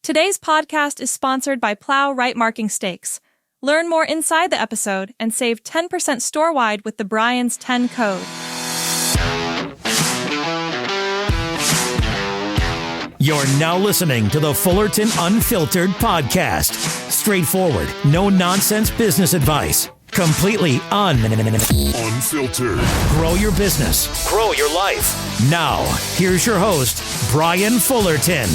Today's podcast is sponsored by Plow Right Marking Stakes. Learn more inside the episode and save 10% store-wide with the Brian's 10 code. You're now listening to the Fullerton Unfiltered podcast. Straightforward, no-nonsense business advice. Completely unfiltered. Grow your business. Grow your life. Now, here's your host, Brian Fullerton.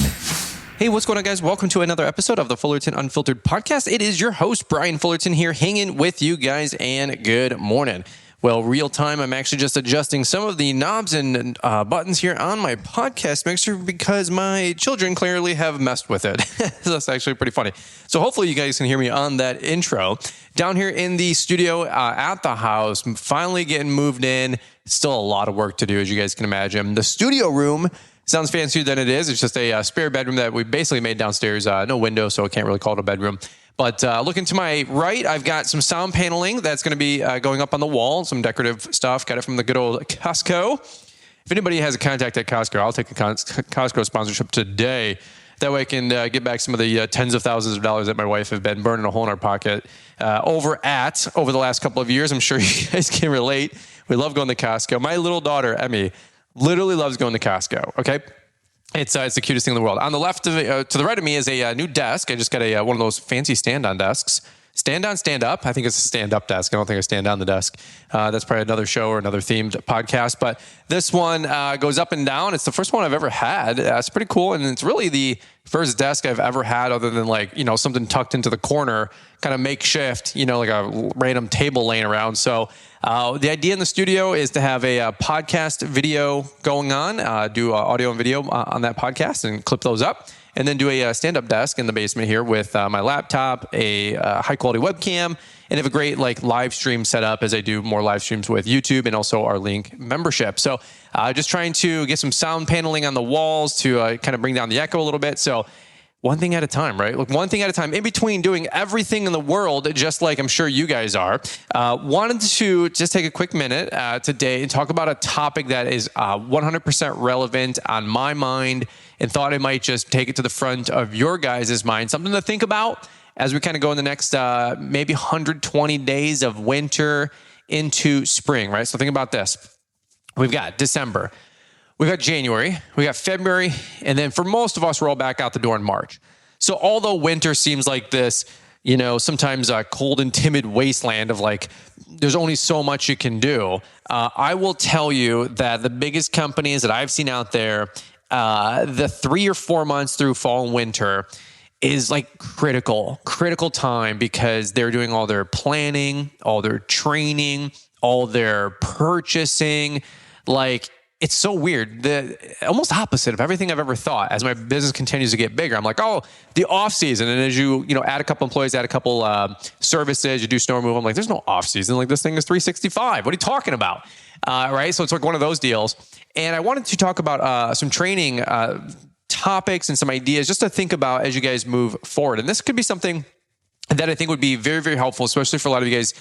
Hey, what's going on, guys? Welcome to another episode of the Fullerton Unfiltered podcast. It is your host, Brian Fullerton, here hanging with you guys, and good morning. Well, real time, I'm actually just adjusting some of the knobs and buttons here on my podcast mixer because my children clearly have messed with it. So that's actually pretty funny. So hopefully you guys can hear me on that intro. Down here in the studio at the house, finally getting moved in. Still a lot of work to do, as you guys can imagine. The studio room sounds fancier than it is. It's just a spare bedroom that we basically made downstairs. No window, so I can't really call it a bedroom. But looking to my right, I've got some sound paneling that's going to be going up on the wall, some decorative stuff. Got it from the good old Costco. If anybody has a contact at Costco, I'll take a Costco sponsorship today. That way I can get back some of the tens of thousands of dollars that my wife have been burning a hole in our pocket over the last couple of years. I'm sure you guys can relate. We love going to Costco. My little daughter, Emmy, literally loves going to Costco, okay? It's the cutest thing in the world. On the left of it, to the right of me is a new desk. I just got one of those fancy stand-on desks. Stand on, stand up. I think it's a stand-up desk. I don't think I stand on the desk. That's probably another show or another themed podcast. But this one goes up and down. It's the first one I've ever had. It's pretty cool. And it's really the first desk I've ever had other than something tucked into the corner, kind of makeshift, like a random table laying around. So the idea in the studio is to have a podcast video going on, do audio and video on that podcast and clip those up. And then do a stand-up desk in the basement here with my laptop, a high-quality webcam, and have a great live stream set up as I do more live streams with YouTube and also our Link membership. So just trying to get some sound paneling on the walls to kind of bring down the echo a little bit. So one thing at a time, right? One thing at a time. In between doing everything in the world, just like I'm sure you guys are, wanted to just take a quick minute today and talk about a topic that is 100% relevant on my mind, and thought I might just take it to the front of your guys' mind. Something to think about as we kind of go in the next maybe 120 days of winter into spring, right? So think about this. We've got December. We've got January, we got February, and then for most of us, we're all back out the door in March. So although winter seems like this, sometimes a cold and timid wasteland of there's only so much you can do, I will tell you that the biggest companies that I've seen out there, the 3 or 4 months through fall and winter is critical time because they're doing all their planning, all their training, all their purchasing, it's so weird. The almost opposite of everything I've ever thought. As my business continues to get bigger, I'm like, oh, the off season. And as you add a couple employees, add a couple services, you do snow removal. I'm like, there's no off season. This thing is 365. What are you talking about? Right. So it's one of those deals. And I wanted to talk about some training topics and some ideas just to think about as you guys move forward. And this could be something that I think would be very, very helpful, especially for a lot of you guys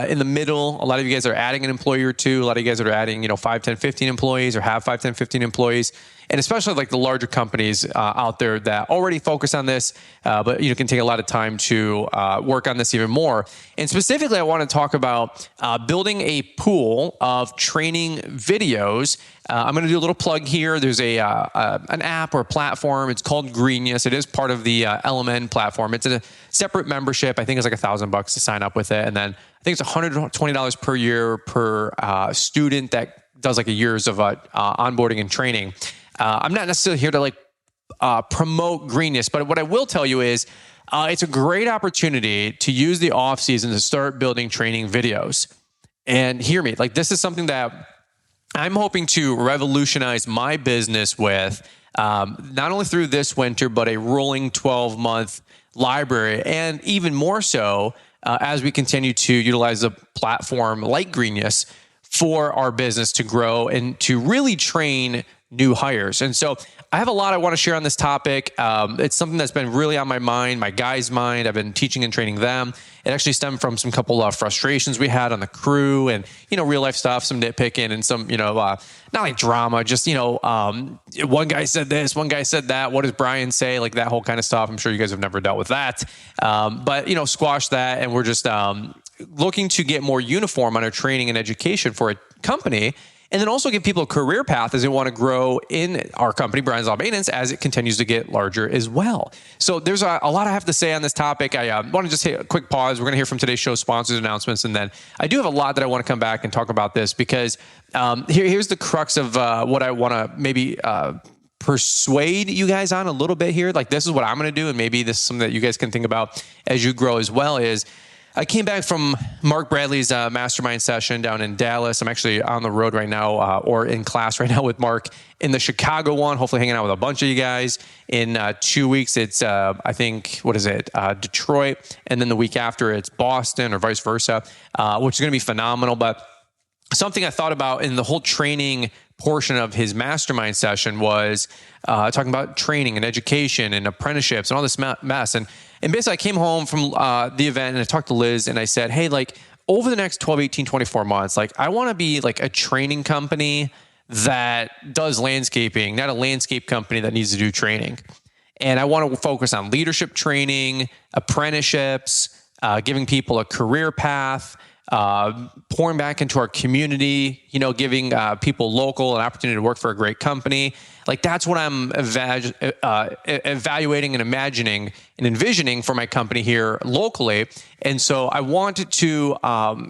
in the middle. A lot of you guys are adding an employee or two. A lot of you guys are adding, 5, 10, 15 employees or have 5, 10, 15 employees. And especially the larger companies out there that already focus on this, but can take a lot of time to work on this even more. And specifically, I want to talk about building a pool of training videos. I'm going to do a little plug here. There's an app or a platform. It's called Greenius. It is part of the LMN platform. It's a separate membership. I think it's $1,000 to sign up with it, and then I think it's $120 per year per student that does a years of onboarding and training. I'm not necessarily here to promote Greenius, but what I will tell you is it's a great opportunity to use the off season to start building training videos. And hear me, this is something that I'm hoping to revolutionize my business with, not only through this winter, but a rolling 12-month library, and even more so as we continue to utilize a platform like Greenius for our business to grow and to really train new hires. And so I have a lot I want to share on this topic. It's something that's been really on my mind, my guys' mind. I've been teaching and training them. It actually stemmed from some couple of frustrations we had on the crew and, real life stuff, some nitpicking and some, not like drama, just, one guy said this, one guy said that. What does Brian say? Like that whole kind of stuff. I'm sure you guys have never dealt with that. But squash that. And we're just looking to get more uniform on our training and education for a company. And then also give people a career path as they want to grow in our company, Brian's Law Maintenance, as it continues to get larger as well. So there's a lot I have to say on this topic. I want to just take a quick pause. We're going to hear from today's show sponsors announcements. And then I do have a lot that I want to come back and talk about this because here's the crux of what I want to maybe persuade you guys on a little bit here. Like this is what I'm going to do. And maybe this is something that you guys can think about as you grow as well is I came back from Mark Bradley's mastermind session down in Dallas. I'm actually on the road right now or in class right now with Mark in the Chicago one, hopefully hanging out with a bunch of you guys. In 2 weeks, it's, I think, Detroit. And then the week after, it's Boston or vice versa, which is going to be phenomenal. But something I thought about in the whole training portion of his mastermind session was talking about training and education and apprenticeships and all this mess. And basically I came home from the event and I talked to Liz and I said, hey, like over the next 12, 18, 24 months, like I want to be like a training company that does landscaping, not a landscape company that needs to do training. And I want to focus on leadership training, apprenticeships, giving people a career path, pouring back into our community, giving people local an opportunity to work for a great company. Like that's what I'm evaluating and imagining and envisioning for my company here locally. And so I wanted to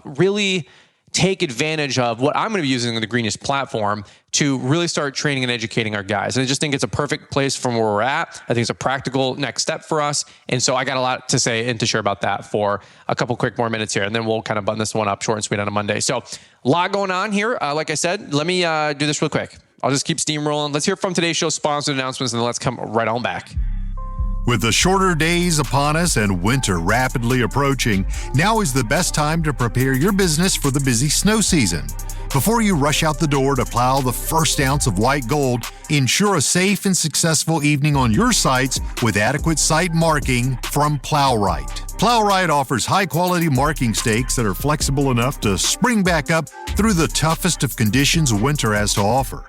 really take advantage of what I'm going to be using the Greenish platform to really start training and educating our guys. And I just think it's a perfect place from where we're at. I think it's a practical next step for us. And so I got a lot to say and to share about that for a couple quick more minutes here. And then we'll kind of button this one up short and sweet on a Monday. So a lot going on here. Like I said, let me do this real quick. I'll just keep steamrolling. Let's hear from today's show sponsored announcements and then let's come right on back. With the shorter days upon us and winter rapidly approaching, now is the best time to prepare your business for the busy snow season. Before you rush out the door to plow the first ounce of white gold, ensure a safe and successful evening on your sites with adequate site marking from Plowright. Plowright offers high-quality marking stakes that are flexible enough to spring back up through the toughest of conditions winter has to offer.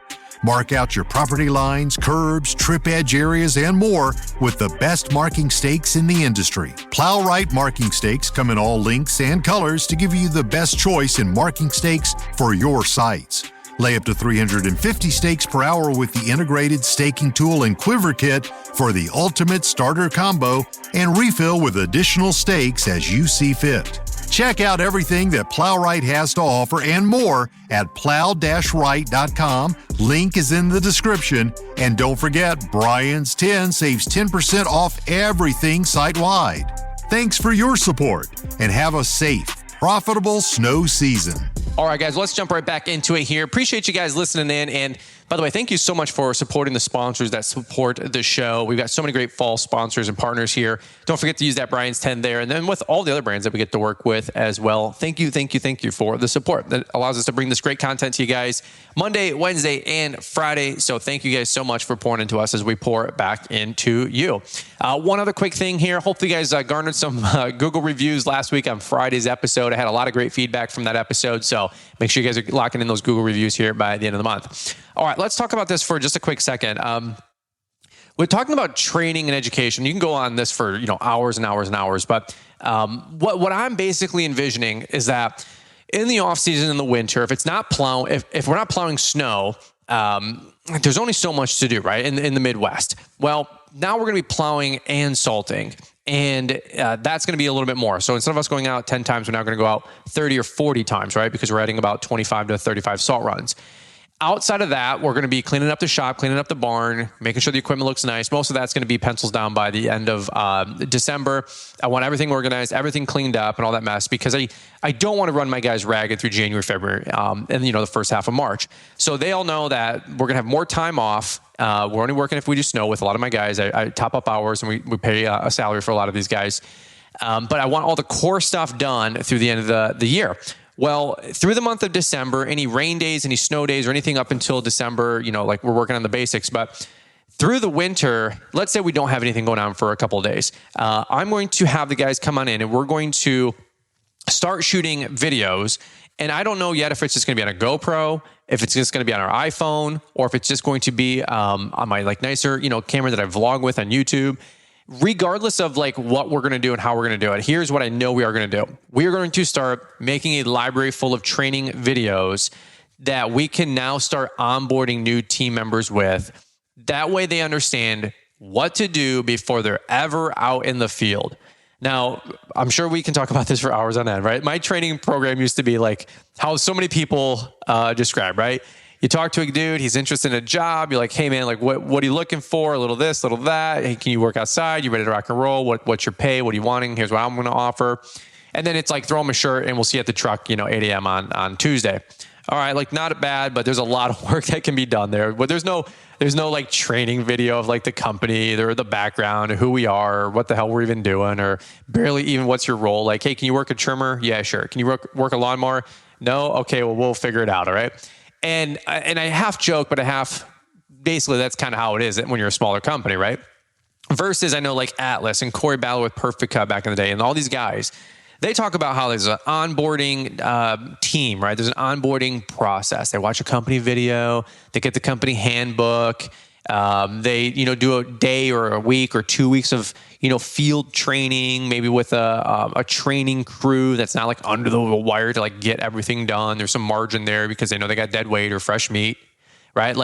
Mark out your property lines, curbs, trip edge areas, and more with the best marking stakes in the industry. Plowright marking stakes come in all lengths and colors to give you the best choice in marking stakes for your sites. Lay up to 350 stakes per hour with the integrated staking tool and quiver kit for the ultimate starter combo, and refill with additional stakes as you see fit. Check out everything that Plowright has to offer and more at plow-right.com. Link is in the description. And don't forget, Brian's 10 saves 10% off everything site-wide. Thanks for your support and have a safe, profitable snow season. All right, guys, let's jump right back into it here. Appreciate you guys listening in. And by the way, thank you so much for supporting the sponsors that support the show. We've got so many great fall sponsors and partners here. Don't forget to use that Brian's 10 there. And then with all the other brands that we get to work with as well. Thank you for the support that allows us to bring this great content to you guys Monday, Wednesday, and Friday. So thank you guys so much for pouring into us as we pour it back into you. One other quick thing here. Hopefully you guys garnered some Google reviews last week on Friday's episode. I had a lot of great feedback from that episode. So make sure you guys are locking in those Google reviews here by the end of the month. All right, let's talk about this for just a quick second. We're talking about training and education. You can go on this for hours and hours and hours, but what I'm basically envisioning is that in the off season in the winter, if it's not if we're not plowing snow, there's only so much to do, right? In the Midwest. Well, now we're going to be plowing and salting. And that's going to be a little bit more. So instead of us going out 10 times, we're now going to go out 30 or 40 times, right? Because we're adding about 25 to 35 salt runs. Outside of that, we're going to be cleaning up the shop, cleaning up the barn, making sure the equipment looks nice. Most of that's going to be pencils down by the end of December. I want everything organized, everything cleaned up and all that mess because I don't want to run my guys ragged through January, February, and the first half of March. So they all know that we're going to have more time off. We're only working if we do snow with a lot of my guys. I top up hours and we pay a salary for a lot of these guys. But I want all the core stuff done through the end of the year. Well, through the month of December, any rain days, any snow days, or anything up until December, like we're working on the basics, but through the winter, let's say we don't have anything going on for a couple of days. I'm going to have the guys come on in and we're going to start shooting videos. And I don't know yet if it's just going to be on a GoPro, if it's just going to be on our iPhone, or if it's just going to be on my nicer, camera that I vlog with on YouTube. Regardless of what we're going to do and how we're going to do it, here's what I know we are going to do. We are going to start making a library full of training videos that we can now start onboarding new team members with. That way they understand what to do before they're ever out in the field. Now, I'm sure we can talk about this for hours on end, right? My training program used to be like how so many people describe, right? You talk to a dude, he's interested in a job. You're like, hey man, what are you looking for? A little this, a little that. Hey, can you work outside? You ready to rock and roll? What's your pay? What are you wanting? Here's what I'm going to offer. And then it's like, throw him a shirt and we'll see you at the truck, 8 a.m. on Tuesday. All right, not bad, but there's a lot of work that can be done there. But there's no training video of the company or the background or who we are or what the hell we're even doing or barely even what's your role. Hey, can you work a trimmer? Yeah, sure. Can you work a lawnmower? No? Okay, well, we'll figure it out, all right? And I half joke, but basically that's kind of how it is when you're a smaller company, right? Versus I know Atlas and Corey Ballard with Perfect Cut back in the day and all these guys, they talk about how there's an onboarding team, right? There's an onboarding process. They watch a company video, they get the company handbook, they do a day or a week or 2 weeks of field training, maybe with a training crew that's not under the wire to get everything done. There's some margin there because they know they got dead weight or fresh meat, right?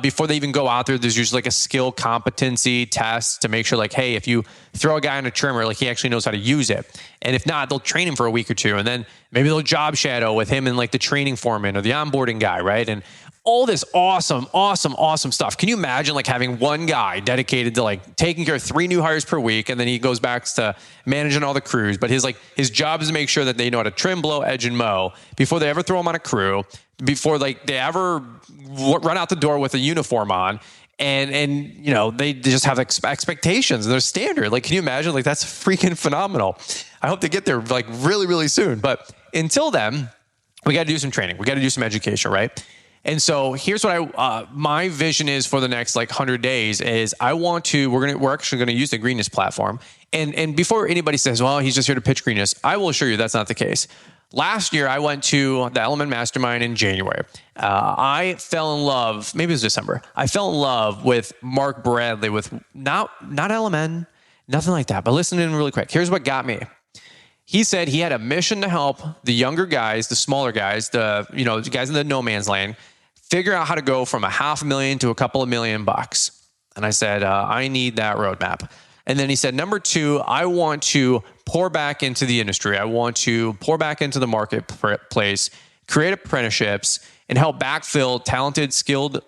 Before they even go out there, there's usually a skill competency test to make sure hey, if you throw a guy on a trimmer, he actually knows how to use it. And if not, they'll train him for a week or two. And then maybe they'll job shadow with him and the training foreman or the onboarding guy, right? And all this awesome stuff. Can you imagine having one guy dedicated to taking care of 3 new hires per week, and then he goes back to managing all the crews, but his job is to make sure that they know how to trim, blow, edge, and mow before they ever throw him on a crew, before they ever run out the door with a uniform on, and they just have expectations and they're standard. Can you imagine? That's freaking phenomenal. I hope to get there really, really soon. But until then, we got to do some training. We got to do some education, right? And so here's what my vision is for the next 100 days is we're actually going to use the Greenness platform. And before anybody says, well, he's just here to pitch Greenness, I will assure you that's not the case. Last year, I went to the Element Mastermind in January. I fell in love, maybe it was December. I fell in love with Mark Bradley with not LMN, nothing like that, but listen in really quick. Here's what got me. He said he had a mission to help the younger guys, the smaller guys, the guys in the no man's land, figure out how to go from $500,000 to a couple of $1 million. And I said, I need that roadmap. And then he said, number 2, I want to pour back into the industry. I want to pour back into the marketplace, create apprenticeships, and help backfill talented, skilled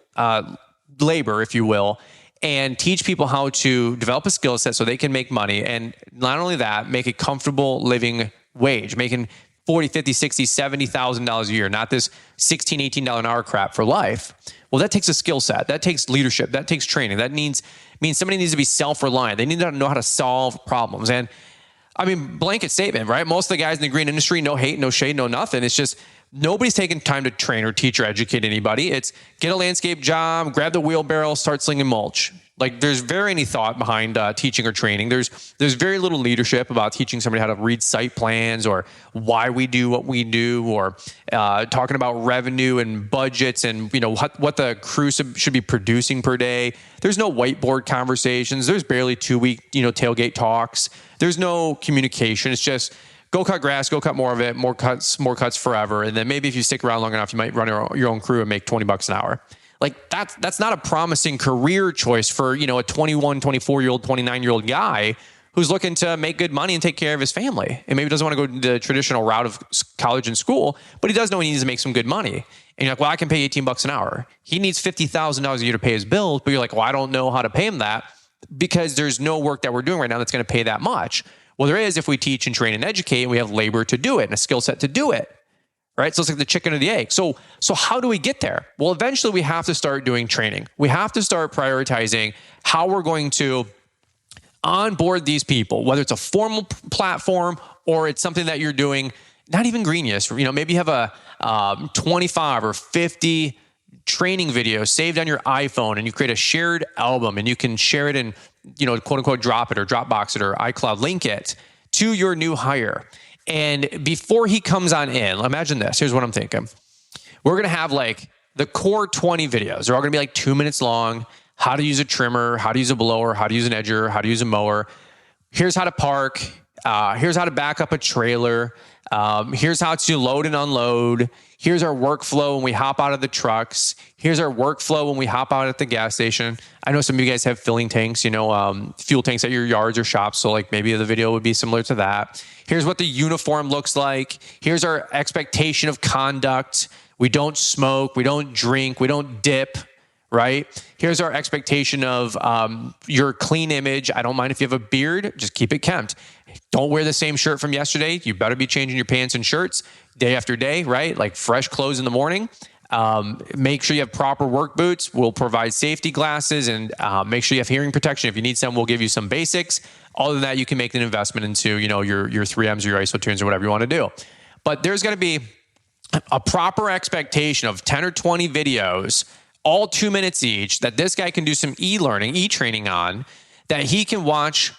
labor, if you will, and teach people how to develop a skill set so they can make money. And not only that, make a comfortable living wage, making $40,000, $50,000, $60,000, $70,000 a year, not this $16, $18 an hour crap for life. Well, that takes a skill set. That takes leadership. That takes training. That means somebody needs to be self-reliant. They need to know how to solve problems. And blanket statement, right? Most of the guys in the green industry, no hate, no shade, no nothing. It's just nobody's taking time to train or teach or educate anybody. It's get a landscape job, grab the wheelbarrow, start slinging mulch. There's very any thought behind teaching or training. There's very little leadership about teaching somebody how to read site plans or why we do what we do, or talking about revenue and budgets and what the crew should be producing per day. There's no whiteboard conversations. There's barely 2-week tailgate talks. There's no communication. It's just go cut grass, go cut more of it, more cuts forever. And then maybe if you stick around long enough, you might run your own crew and make $20 an hour. That's not a promising career choice for, a 21, 24-year-old, 29-year-old guy who's looking to make good money and take care of his family. And maybe doesn't want to go the traditional route of college and school, but he does know he needs to make some good money. And you're like, well, I can pay $18 an hour. He needs $50,000 a year to pay his bills, but you're like, well, I don't know how to pay him that because there's no work that we're doing right now that's going to pay that much. Well, there is if we teach and train and educate, and we have labor to do it and a skill set to do it. Right? So it's like the chicken or the egg. So how do we get there? Well, eventually we have to start doing training. We have to start prioritizing how we're going to onboard these people, whether it's a formal platform or it's something that you're doing not even Greenius, maybe you have a 25 or 50 training videos saved on your iPhone, and you create a shared album, and you can share it and, quote unquote, drop it or Dropbox it or iCloud link it to your new hire. And before he comes on in, imagine this. Here's what I'm thinking. We're going to have like the core 20 videos. They're all going to be like 2 minutes long. How to use a trimmer, how to use a blower, how to use an edger, how to use a mower. Here's how to park. Here's how to back up a trailer. Here's how to load and unload. Here's our workflow when we hop out of the trucks. Here's our workflow when we hop out at the gas station. I know some of you guys have filling tanks, fuel tanks at your yards or shops. So like maybe the video would be similar to that. Here's what the uniform looks like. Here's our expectation of conduct. We don't smoke. We don't drink. We don't dip. Right? Here's our expectation of your clean image. I don't mind if you have a beard, just keep it kempt. Don't wear the same shirt from yesterday. You better be changing your pants and shirts day after day, right? Like fresh clothes in the morning. Make sure you have proper work boots. We'll provide safety glasses, and make sure you have hearing protection. If you need some, we'll give you some basics. Other than that, you can make an investment into, your 3Ms or your ISO tunes or whatever you want to do. But there's got to be a proper expectation of 10 or 20 videos, all 2 minutes each, that this guy can do some e-learning, e-training on, that he can watch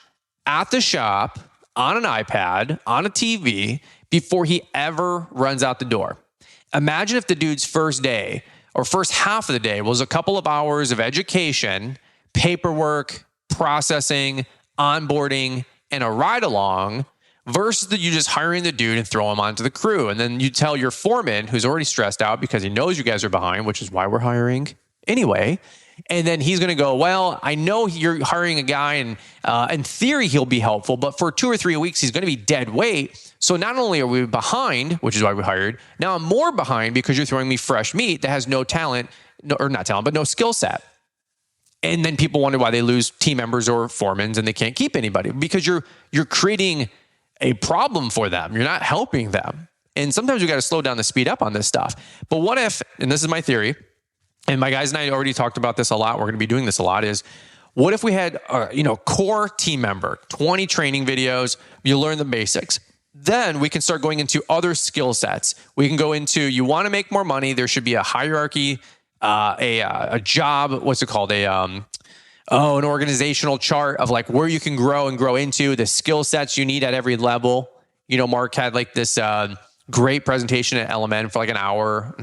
at the shop, on an iPad, on a TV, before he ever runs out the door. Imagine if the dude's first day or first half of the day was a couple of hours of education, paperwork, processing, onboarding, and a ride along, versus you just hiring the dude and throw him onto the crew. And then you tell your foreman, who's already stressed out because he knows you guys are behind, which is why we're hiring anyway. And then he's going to go, well, I know you're hiring a guy, and in theory, he'll be helpful, but for 2 or 3 weeks, he's going to be dead weight. So not only are we behind, which is why we hired, now I'm more behind because you're throwing me fresh meat that has no talent, or not talent, but no skill set. And then people wonder why they lose team members or foremans and they can't keep anybody, because you're creating a problem for them. You're not helping them. And sometimes we got to slow down the speed up on this stuff. But what if, and this is my theory, and my guys and I already talked about this a lot, we're going to be doing this a lot, is what if we had core team member, 20 training videos, you learn the basics. Then we can start going into other skill sets. We can go into, you want to make more money, there should be a hierarchy, a job, what's it called? An organizational chart of like where you can grow and grow into, the skill sets you need at every level. Mark had like this great presentation at Element for like an hour,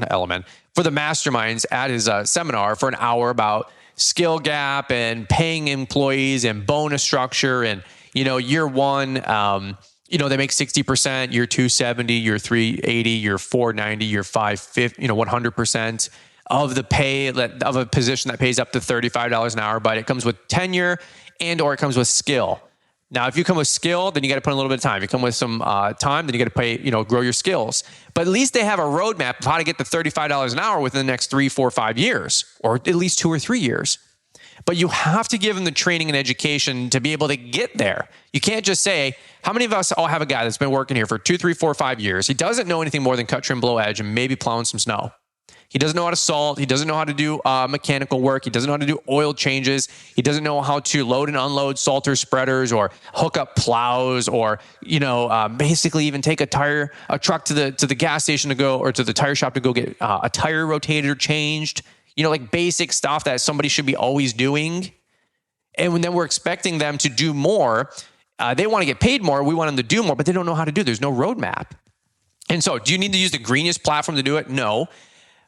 for the masterminds at his seminar for an hour about skill gap and paying employees and bonus structure. And, year one, they make 60%, year 270, year 380, year 490, year 550, 100%. Of the pay of a position that pays up to $35 an hour, but it comes with tenure or it comes with skill. Now, if you come with skill, then you got to put in a little bit of time. If you come with some time, then you got to pay, grow your skills. But at least they have a roadmap of how to get to $35 an hour within the next 3, 4, 5 years, or at least 2 or 3 years. But you have to give them the training and education to be able to get there. You can't just say, how many of us all have a guy that's been working here for 2, 3, 4, 5 years? He doesn't know anything more than cut, trim, blow, edge, and maybe plowing some snow. He doesn't know how to salt. He doesn't know how to do mechanical work. He doesn't know how to do oil changes. He doesn't know how to load and unload salter spreaders or hook up plows or, basically even take a truck to the gas station to go, or to the tire shop to go get a tire rotator changed. Like basic stuff that somebody should be always doing. And then we're expecting them to do more. They want to get paid more. We want them to do more, but they don't know how to do it. There's no roadmap. And so do you need to use the Greenius platform to do it? No.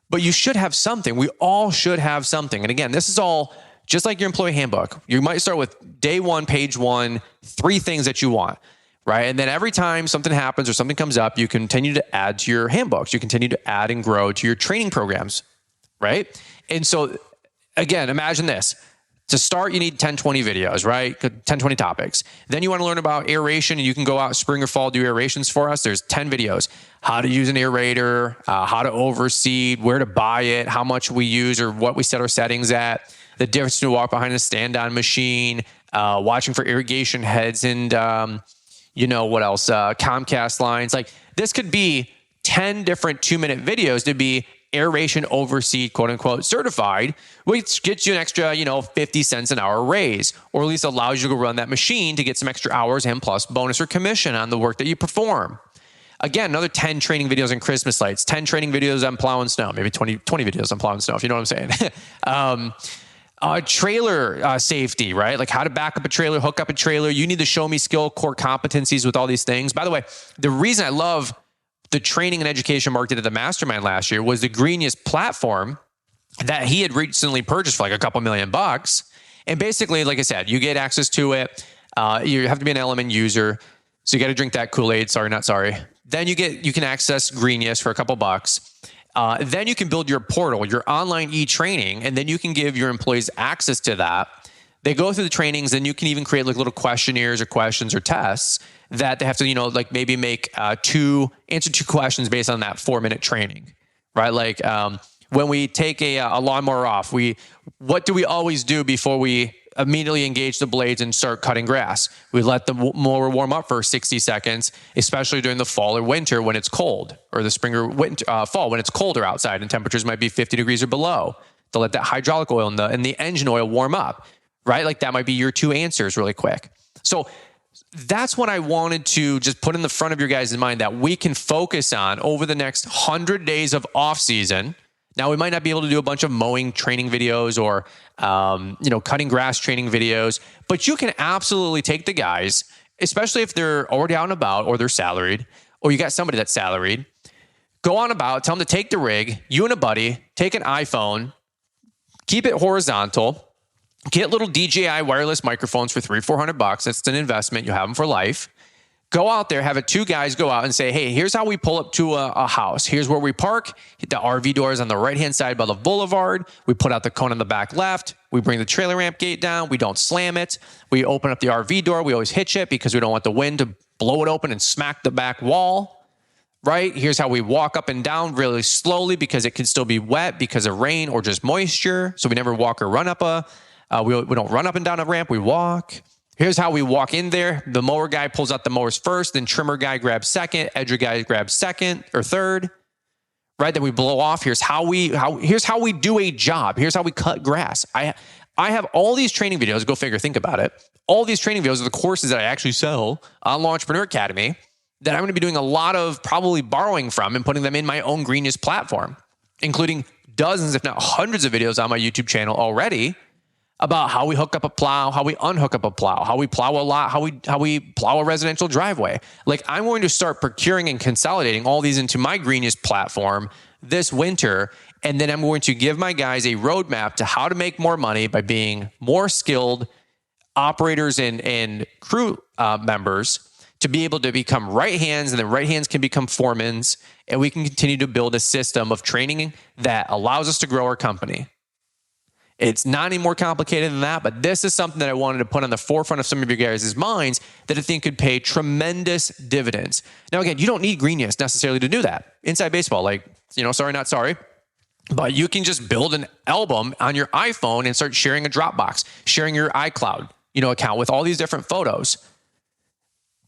But you should have something. We all should have something. And again, this is all just like your employee handbook. You might start with day 1, page 1, 3 things that you want, right? And then every time something happens or something comes up, you continue to add to your handbooks. You continue to add and grow to your training programs, right? And so again, imagine this. To start, you need 10, 20 videos, right? 10, 20 topics. Then you want to learn about aeration, and you can go out spring or fall, do aerations for us. There's 10 videos. How to use an aerator, how to overseed, where to buy it, how much we use or what we set our settings at, the difference between walk behind a stand-on machine, watching for irrigation heads and, what else? Comcast lines. Like this could be 10 different 2-minute videos to be aeration overseed, quote unquote, certified, which gets you an extra, 50 cents an hour raise, or at least allows you to run that machine to get some extra hours and plus bonus or commission on the work that you perform. Again, another 10 training videos on Christmas lights, 10 training videos on plowing snow, maybe 20 videos on plowing snow, if you know what I'm saying. Trailer safety, right? Like how to back up a trailer, hook up a trailer. You need to show me skill, core competencies with all these things. By the way, the reason I love the training and education market at the mastermind last year was the Greenius platform that he had recently purchased for like a couple $1,000,000. And basically, like I said, you get access to it. You have to be an Element user. So you got to drink that Kool-Aid. Then you can access Greenius for a couple bucks. Then you can build your portal, your online e-training, and then you can give your employees access to that. They go through the trainings, and you can even create like little questionnaires or questions or tests that they have to, like maybe answer 2 questions based on that 4-minute training, right? Like when we take a lawnmower off, what do we always do before we immediately engage the blades and start cutting grass? We let the mower warm up for 60 seconds, especially during the fall or winter when it's cold, or the spring or fall when it's colder outside and temperatures might be 50 degrees or below. To let that hydraulic oil and the engine oil warm up, right? Like that might be your 2 answers really quick. So that's what I wanted to just put in the front of your guys' mind, that we can focus on over the next 100 days of off season. Now, we might not be able to do a bunch of mowing training videos or, cutting grass training videos, but you can absolutely take the guys, especially if they're already out and about or they're salaried, or you got somebody that's salaried, go on about, tell them to take the rig, you and a buddy, take an iPhone, keep it horizontal, get little DJI wireless microphones for $300-400. That's an investment. You have them for life. Go out there, have 2 guys go out and say, hey, here's how we pull up to a house. Here's where we park. The RV door is on the right-hand side by the boulevard. We put out the cone on the back left. We bring the trailer ramp gate down. We don't slam it. We open up the RV door. We always hitch it because we don't want the wind to blow it open and smack the back wall, right? Here's how we walk up and down really slowly because it can still be wet because of rain or just moisture. So we never walk or run up we don't run up and down a ramp. We walk. Here's how we walk in there. The mower guy pulls out the mowers first, then trimmer guy grabs second, edger guy grabs second or third, right? Then we blow off. Here's how we do a job. Here's how we cut grass. I have all these training videos. Go figure, think about it. All these training videos are the courses that I actually sell on Launchpreneur Academy that I'm going to be doing a lot of probably borrowing from and putting them in my own Greenius platform, including dozens, if not hundreds of videos on my YouTube channel already about how we hook up a plow, how we unhook up a plow, how we plow a lot, how we plow a residential driveway. Like I'm going to start procuring and consolidating all these into my Greenius platform this winter. And then I'm going to give my guys a roadmap to how to make more money by being more skilled operators and crew members to be able to become right hands, and then right hands can become foremans. And we can continue to build a system of training that allows us to grow our company. It's not any more complicated than that, but this is something that I wanted to put on the forefront of some of your guys' minds that I think could pay tremendous dividends. Now, again, you don't need Greenius necessarily to do that. Inside baseball, sorry, not sorry, but you can just build an album on your iPhone and start sharing a Dropbox, sharing your iCloud, account with all these different photos,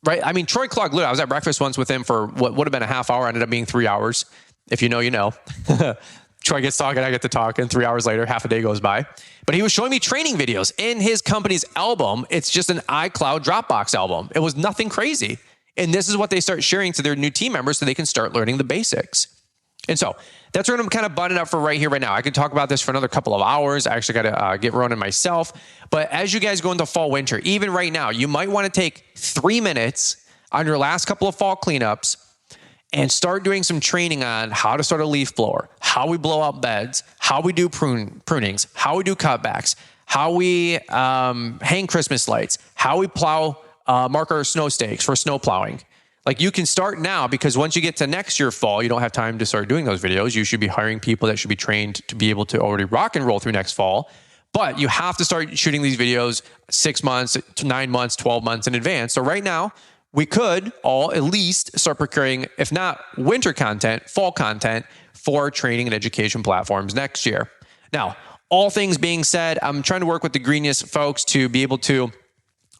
right? I mean, Troy Clark, literally, I was at breakfast once with him for what would have been a half hour, ended up being 3 hours. If you know, you know. Troy gets talking, I get to talk, and 3 hours later, half a day goes by. But he was showing me training videos in his company's album. It's just an iCloud Dropbox album. It was nothing crazy. And this is what they start sharing to their new team members so they can start learning the basics. And so that's what I'm kind of buttoning up for right here, right now. I could talk about this for another couple of hours. I actually got to get running myself. But as you guys go into fall, winter, even right now, you might want to take 3 minutes on your last couple of fall cleanups and start doing some training on how to start a leaf blower, how we blow out beds, how we do prunings, how we do cutbacks, how we hang Christmas lights, how we mark our snow stakes for snow plowing. Like you can start now, because once you get to next year fall, you don't have time to start doing those videos. You should be hiring people that should be trained to be able to already rock and roll through next fall. But you have to start shooting these videos 6 months, 9 months, 12 months in advance. So right now, we could all at least start procuring, if not winter content, fall content for training and education platforms next year. Now, all things being said, I'm trying to work with the Greenius folks to be able to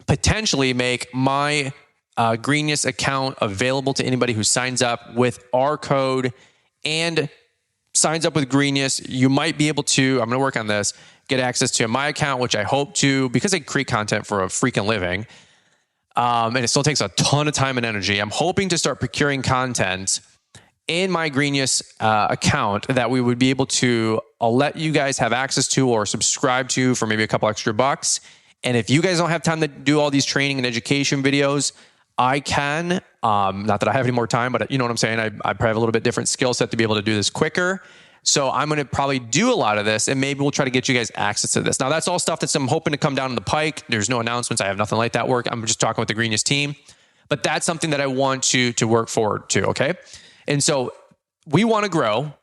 potentially make my Greenius account available to anybody who signs up with our code and signs up with Greenius. You might be able to, I'm going to work on this, get access to my account, which I hope to, because I create content for a freaking living, and it still takes a ton of time and energy. I'm hoping to start procuring content in my Greenius account that we would be able to let you guys have access to or subscribe to for maybe a couple extra bucks. And if you guys don't have time to do all these training and education videos, I can. Not that I have any more time, but you know what I'm saying? I probably have a little bit different skill set to be able to do this quicker. So I'm going to probably do a lot of this, and maybe we'll try to get you guys access to this. Now, that's all stuff I'm hoping to come down the pike. There's no announcements. I have nothing like that work. I'm just talking with the Greenius team. But that's something that I want to work forward to, okay? And so we want to grow.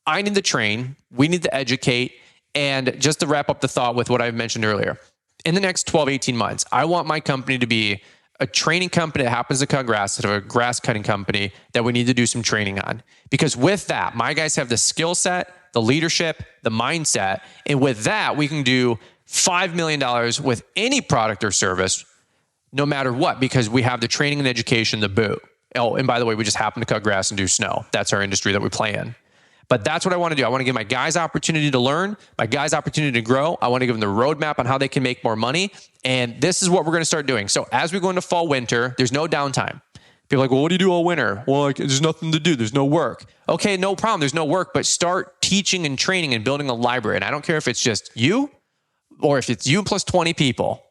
I need to train. We need to educate. And just to wrap up the thought with what I mentioned earlier, in the next 12, 18 months, I want my company to be a training company that happens to cut grass, instead of a grass cutting company that we need to do some training on. Because with that, my guys have the skill set, the leadership, the mindset. And with that, we can do $5 million with any product or service, no matter what, because we have the training and education to boot. Oh, and by the way, we just happen to cut grass and do snow. That's our industry that we play in. But that's what I want to do. I want to give my guys opportunity to learn, my guys opportunity to grow. I want to give them the roadmap on how they can make more money. And this is what we're going to start doing. So as we go into fall, winter, there's no downtime. People are like, well, what do you do all winter? Well, there's nothing to do. There's no work. Okay, no problem. There's no work, but start teaching and training and building a library. And I don't care if it's just you or if it's you plus 20 people.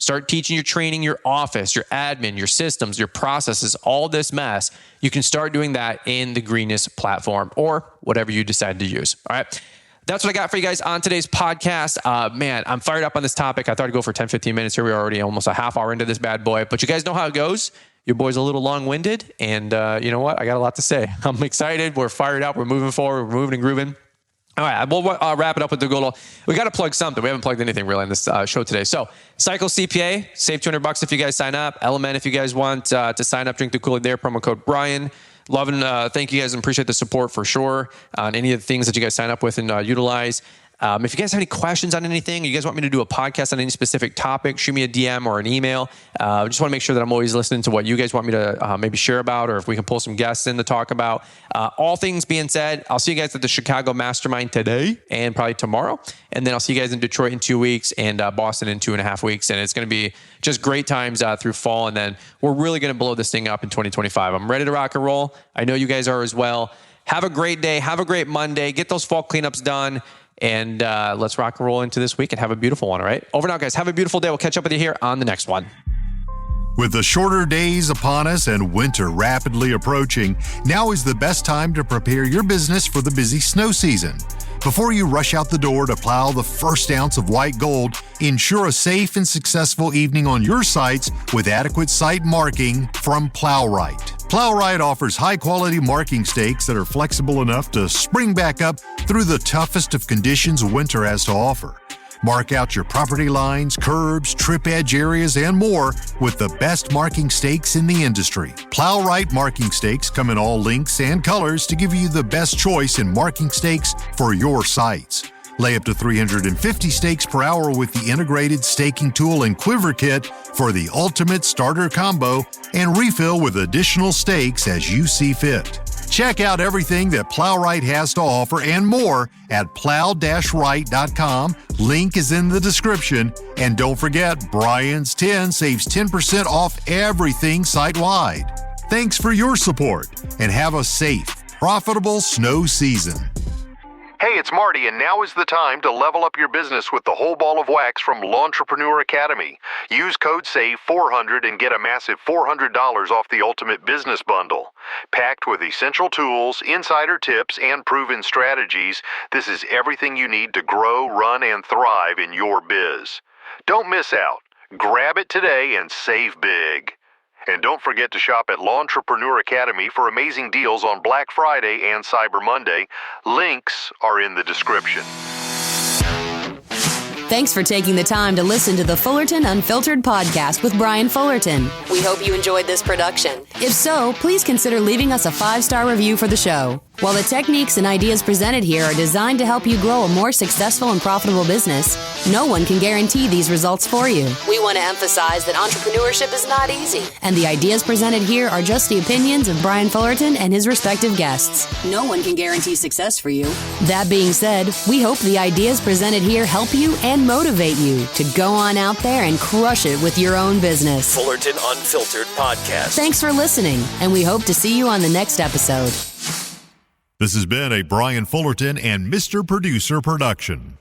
Start teaching your training, your office, your admin, your systems, your processes, all this mess. You can start doing that in the Greenius platform or whatever you decide to use. All right. That's what I got for you guys on today's podcast. Man, I'm fired up on this topic. I thought I'd go for 10, 15 minutes. Here we are already almost a half hour into this bad boy, but you guys know how it goes. Your boy's a little long-winded, and you know what? I got a lot to say. I'm excited. We're fired up. We're moving forward. We're moving and grooving. All right, we'll wrap it up with the goal. We got to plug something. We haven't plugged anything really in this show today. So, Cycle CPA, save $200 if you guys sign up. Element, if you guys want to sign up, drink the Kool-Aid there. Promo code Brian. Love and thank you guys and appreciate the support for sure on any of the things that you guys sign up with and utilize. If you guys have any questions on anything, you guys want me to do a podcast on any specific topic, shoot me a DM or an email. I just want to make sure that I'm always listening to what you guys want me to maybe share about, or if we can pull some guests in to talk about. All things being said, I'll see you guys at the Chicago Mastermind today and probably tomorrow. And then I'll see you guys in Detroit in 2 weeks and Boston in 2.5 weeks. And it's going to be just great times through fall. And then we're really going to blow this thing up in 2025. I'm ready to rock and roll. I know you guys are as well. Have a great day. Have a great Monday. Get those fall cleanups done. And let's rock and roll into this week and have a beautiful one, all right? Over and out, guys. Have a beautiful day. We'll catch up with you here on the next one. With the shorter days upon us and winter rapidly approaching, now is the best time to prepare your business for the busy snow season. Before you rush out the door to plow the first ounce of white gold, ensure a safe and successful evening on your sites with adequate site marking from Plowright. Plowright offers high-quality marking stakes that are flexible enough to spring back up through the toughest of conditions winter has to offer. Mark out your property lines, curbs, trip edge areas, and more with the best marking stakes in the industry. Plowright marking stakes come in all lengths and colors to give you the best choice in marking stakes for your sites. Lay up to 350 stakes per hour with the integrated staking tool and quiver kit for the ultimate starter combo, and refill with additional stakes as you see fit. Check out everything that Plowright has to offer and more at plow-right.com. Link is in the description. And don't forget, Brian's 10 saves 10% off everything site-wide. Thanks for your support, and have a safe, profitable snow season. Hey, it's Marty, and now is the time to level up your business with the whole ball of wax from L'Entrepreneur Academy. Use code SAVE400 and get a massive $400 off the Ultimate Business Bundle. Packed with essential tools, insider tips, and proven strategies, this is everything you need to grow, run, and thrive in your biz. Don't miss out. Grab it today and save big. And don't forget to shop at L'Entrepreneur Academy for amazing deals on Black Friday and Cyber Monday. Links are in the description. Thanks for taking the time to listen to the Fullerton Unfiltered podcast with Brian Fullerton. We hope you enjoyed this production. If so, please consider leaving us a 5-star review for the show. While the techniques and ideas presented here are designed to help you grow a more successful and profitable business, no one can guarantee these results for you. We want to emphasize that entrepreneurship is not easy, and the ideas presented here are just the opinions of Brian Fullerton and his respective guests. No one can guarantee success for you. That being said, we hope the ideas presented here help you and motivate you to go on out there and crush it with your own business. Fullerton Unfiltered Podcast. Thanks for listening, and we hope to see you on the next episode. This has been a Brian Fullerton and Mr. Producer production.